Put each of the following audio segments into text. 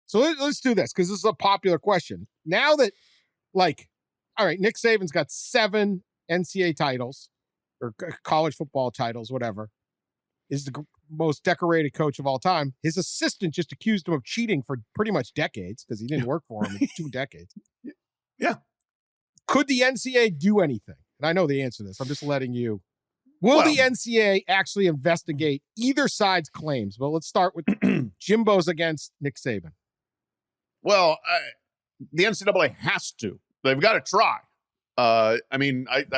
So let's do this because this is a popular question. Now that, like, all right, Nick Saban's got 7 NCAA titles or college football titles, whatever, is the most decorated coach of all time. His assistant just accused him of cheating for pretty much decades because he didn't work for him in 2 decades. Yeah. Could the NCAA do anything? And I know the answer to this. I'm just letting you. Will the NCAA actually investigate either side's claims? Well, let's start with Jimbo's against Nick Saban. Well, the NCAA has to. They've got to try. I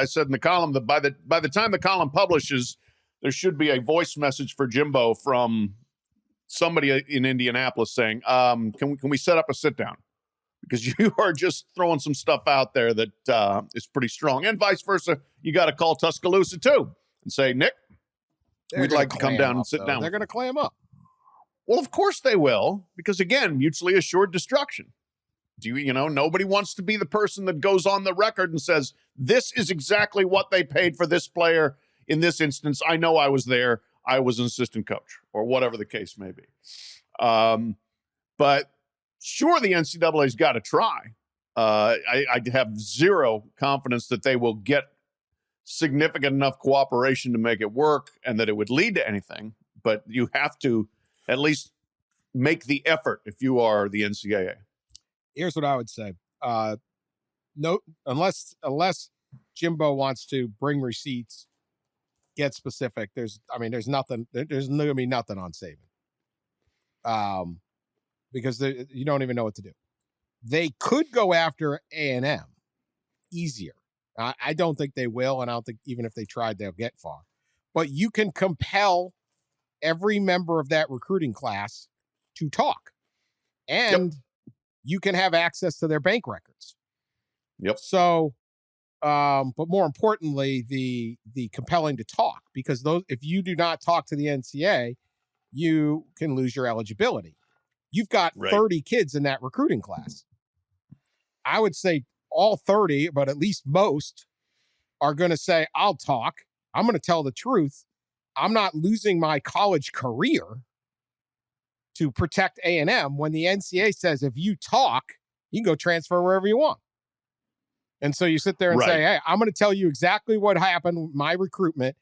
said in the column that by the time the column publishes, there should be a voice message for Jimbo from somebody in Indianapolis saying, can we set up a sit down? Because you are just throwing some stuff out there that is pretty strong. And vice versa, you got to call Tuscaloosa too and say, Nick, we'd like to come down and sit down. They're going to clam up. Well, of course they will, because again, mutually assured destruction. Nobody wants to be the person that goes on the record and says, this is exactly what they paid for this player. In this instance, I know I was there. I was an assistant coach, or whatever the case may be. But sure, the NCAA's got to try. I have zero confidence that they will get significant enough cooperation to make it work and that it would lead to anything. But you have to at least make the effort if you are the NCAA. Here's what I would say. No, unless Jimbo wants to bring receipts, get specific. There's nothing. There's going to be nothing on Saban. Because you don't even know what to do. They could go after A&M easier. I don't think they will, and I don't think even if they tried, they'll get far. But you can compel every member of that recruiting class to talk. And you can have access to their bank records. Yep. So, but more importantly, the compelling to talk, because if you do not talk to the NCAA, you can lose your eligibility. You've got 30 kids in that recruiting class. I would say all 30, but at least most are going to say, I'll talk. I'm going to tell the truth. I'm not losing my college career to protect A&M when the NCAA says, if you talk, you can go transfer wherever you want. And so you sit there and say, hey, I'm going to tell you exactly what happened with my recruitment,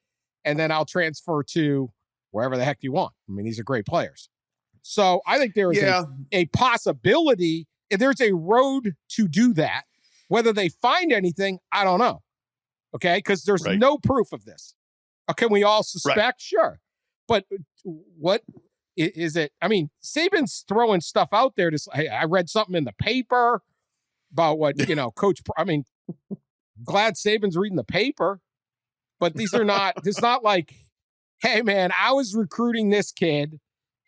and then I'll transfer to wherever the heck you want. I mean, these are great players. So I think there is a possibility. If there's a road to do that, whether they find anything, I don't know. Okay, because there's no proof of this. Can we all suspect? Sure. But what is it? I mean, Saban's throwing stuff out there. I read something in the paper about what, Coach. I mean, glad Saban's reading the paper, but these are not. It's not like, hey, man, I was recruiting this kid.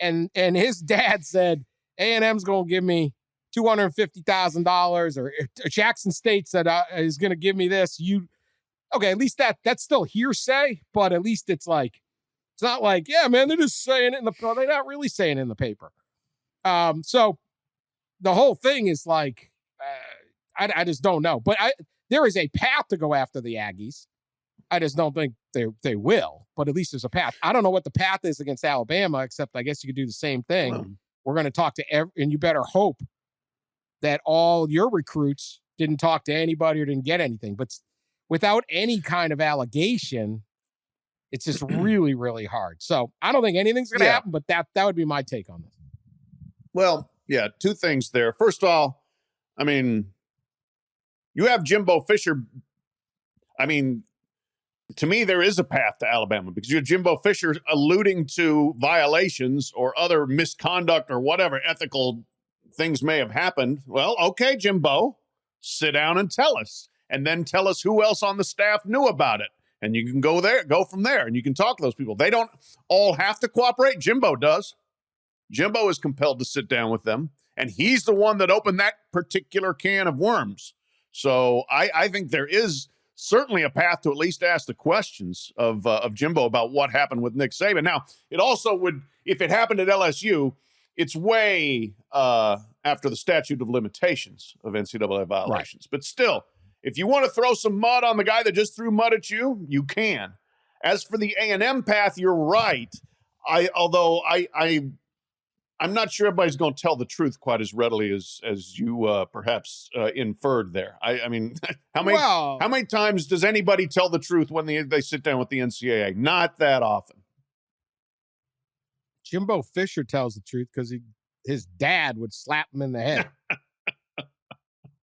And his dad said, A&M's going to give me $250,000, or Jackson State said is going to give me this. At least that's still hearsay, but at least it's not like, yeah, man, they're just saying it they're not really saying it in the paper. So the whole thing is like, I just don't know. But there is a path to go after the Aggies. I just don't think they will, but at least there's a path. I don't know what the path is against Alabama, except I guess you could do the same thing. Well, we're going to talk to and you better hope that all your recruits didn't talk to anybody or didn't get anything. But without any kind of allegation, it's just really, really hard. So I don't think anything's going to happen, but that would be my take on this. Well, yeah, 2 things there. First of all, I mean, you have Jimbo Fisher. I mean, to me, there is a path to Alabama because you have Jimbo Fisher alluding to violations or other misconduct or whatever ethical things may have happened. Well, okay, Jimbo, sit down and tell us, and then tell us who else on the staff knew about it. And you can go from there, and you can talk to those people. They don't all have to cooperate. Jimbo does. Jimbo is compelled to sit down with them, and he's the one that opened that particular can of worms. So I think there is certainly a path to at least ask the questions of Jimbo about what happened with Nick Saban. Now, it also would, if it happened at LSU, it's way after the statute of limitations of NCAA violations. But still, if you want to throw some mud on the guy that just threw mud at you, you can. As for the A&M path, you're right. Although I I'm not sure everybody's going to tell the truth quite as readily as you perhaps inferred there. I mean, how many times does anybody tell the truth when they sit down with the NCAA? Not that often. Jimbo Fisher tells the truth because his dad would slap him in the head.